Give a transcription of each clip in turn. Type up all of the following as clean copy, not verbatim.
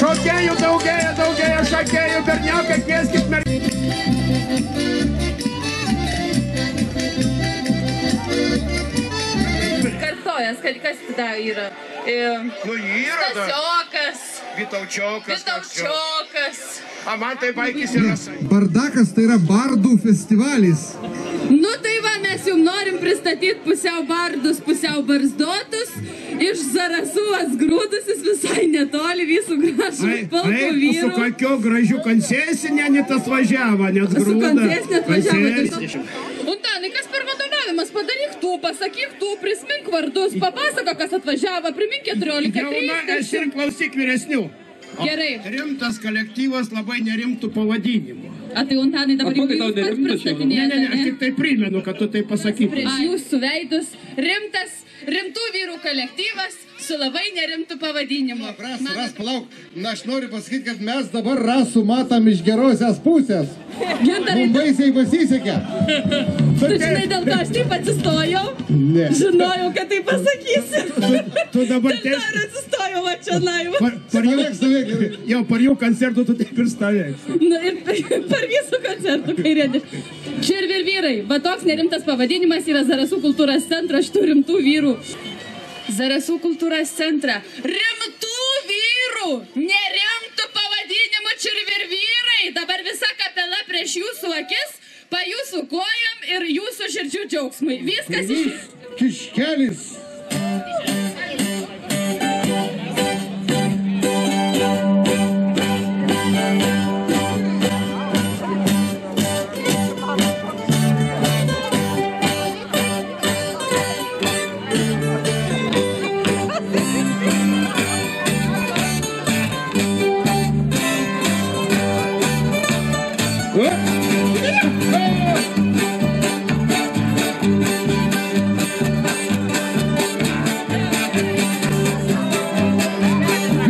Šokėjų daugėja, šokėjų, berniukai, kvieskit merginą. Kartojas, kad kas tada yra? Nu, yra da. Stasiokas. Vitaučiokas. A man tai baigis yra. Bardakas tai yra bardų festivalis. Nu tai va, mes jums norim pristatyti pusiau bardus, pusiau barzdotus, iš Zarasų atgrūdusis visai netoli visų gražų palko vyrų. Su kokiu gražiu koncesinė netas važiavo, net grūda. Su koncesinė atvažiavo. Untanai, kas per vadovavimas? Padaryk tu, pasakyk tu, prisimink vardus, papasako, kas atvažiavo, primink 14, 30. Jauna, esi ir klausyk vyresnių. Gerai. Rimtas kolektyvas labai nerimtų pavadinimų. A tai Untanai dabar jūs pats pristatinėjate, ne? Aš tik tai primenu, kad tu tai pasakytum. Prieš jūsų veidus rimtų vyrų kolektyvas su labai nerimtų pavadinimu. Ras, palauk, aš noriu pasakyti, kad mes dabar Rasų matom iš gerosios pusės. Mums baisiai pasisekė. Tu žinai, dėl ko aš taip atsistojau? Ne. Žinojau, kad tai pasakysi. Tu dabar Dėl to ir atsistojau, va čia naiva. Jau par jų koncertų tu taip ir stovėk. Nu ir par visų koncertų, kai rėdės. Čia ir vyrai, va toks nerimtas pavadinimas yra Zarasų kultūros centro šitų rimtų vyrų. Zarasų kultūros centrą. Rimtų vyrų! Nerimtų pavadinimų čia ir vyrai! Dabar visa kapela prieš jūsų akis, pa jūsų kojam ir jūsų širdžių džiaugsmui. Viskas iš... Kiškelis.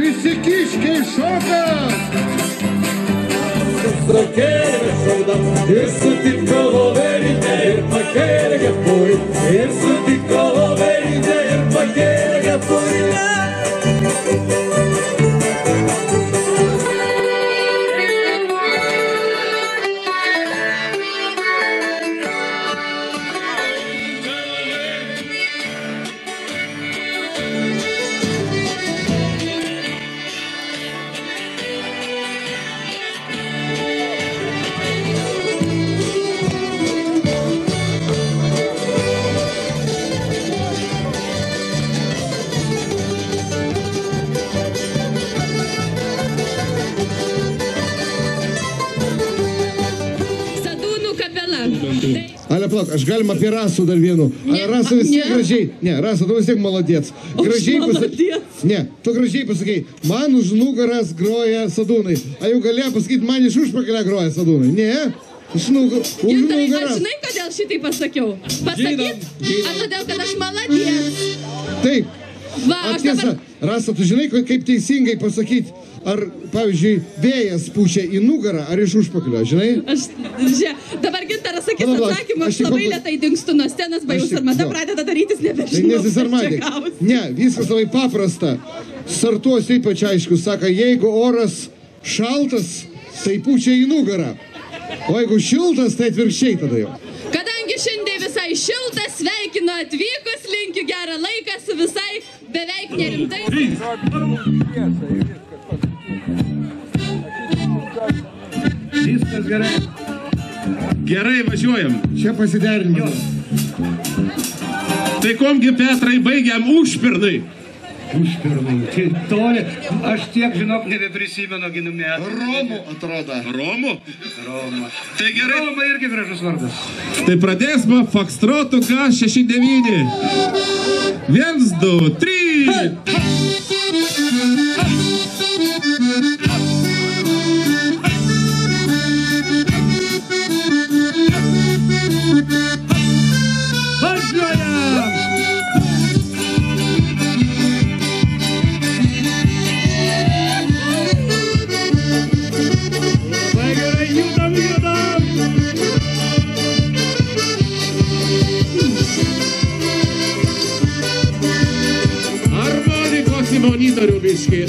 Visi kiškiai šoka! Ir sutiko loverinę ir pakėlė kepurį. Ir sutiko loverinę ir pakėlė kepurį. Ale, palauk, aš galim apie Rasų dar vienu. Rasa vis tiek gražiai. Ne, Rasa, tu vis tiek maladėts. Gražiai pasakė. Ne, tu gražiai pasakė. Man už nugaras groja Sadūnai. A jau galėjo pasakyti, man iš užpakalę groja Sadūnai. Ne, už nugaras. Žinai, kodėl šitai pasakiau? Pasakyt? Ar todėl, kad aš maladėts? Taip. Va, aš dabar... Rasa, tu žinai, kaip teisingai pasakyti, ar, pavyzdžiui, vėjas pučia į nugarą, ar iš užpakalio, žinai? Dabar Gintaras sakys atsakymą, aš labai lėtai dingstu nuo scenos, ba jau sarmata pradeda darytis nebežinau. Nesisarmadė. Ne, viskas labai paprasta. Sartuos ypač aišku, sako, jeigu oras šaltas, tai pučia į nugarą. O jeigu šiltas, tai atvirkščiai tada jau. Kadangi šiandien visai šiltas, sveikinu atvykus, linkiu gerą laiką su visai beveik nerimtai. Viskas gerai. Gerai, važiuojam. Čia pasiderinimo. Tai komgi, Petrai, baigiam užpernai. Užpernai. Tai toli. Aš tiek, žinok, nebeprisimenu ginų metų. Romų atrodo. Romų? Roma. Tai gerai. Roma irgi gražus vardas. Tai pradėsime Foxtrotų K69. 1, 2, 3. Monitorių biškį.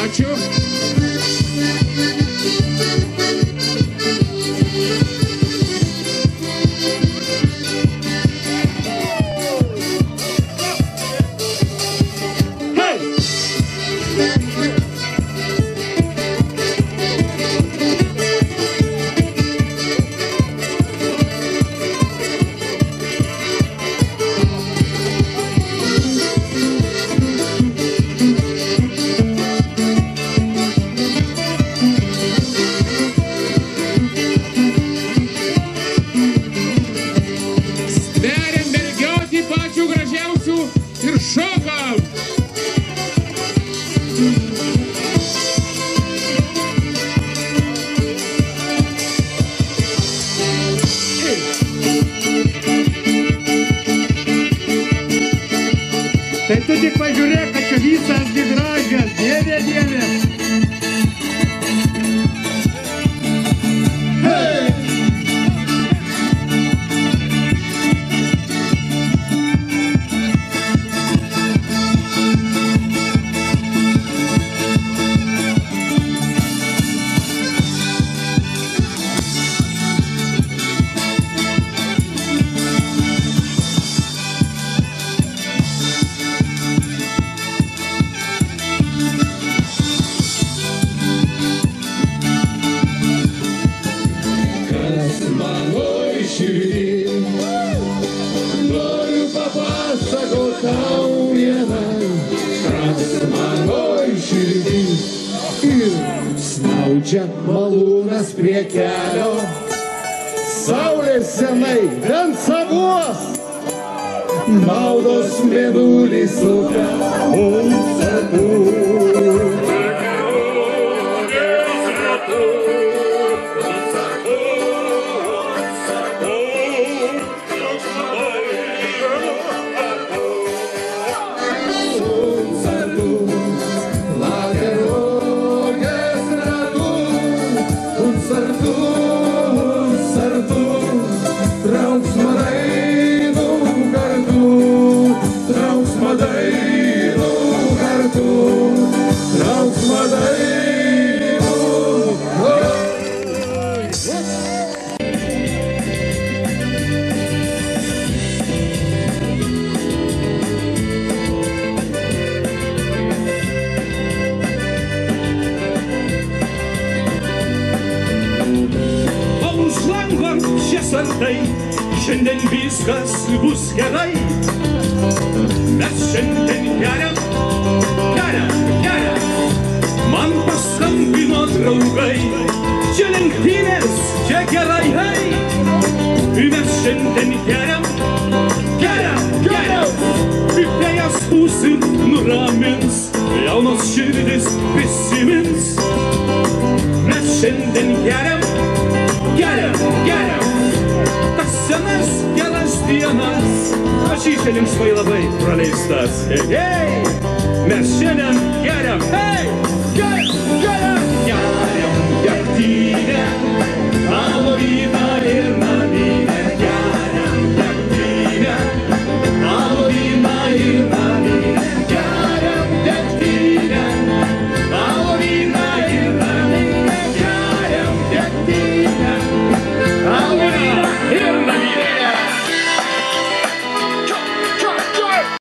Ačiū. Tai tu tik pažiūrėk, kad čia visas gražias. Dieve, dieve. Noriu papasakot tau vieną, kas manoj širdį. Ir snaudžia malūnas prie kelio, saulės senai bent savos, maudos mėnulis upę mums atų. Šiandien viskas bus gerai. Mes šiandien geriam. Man paskambino draugai. Čia lenktynės, čia gerai, hei. Mes šiandien geriam. Vėjas pūs ir nuramins, jaunos širdis prisimins. Mes šiandien geriam. Tas senas geras dienas, aš čia linksmai labai praleistas. Hei, mes šiandien geriam. Hei,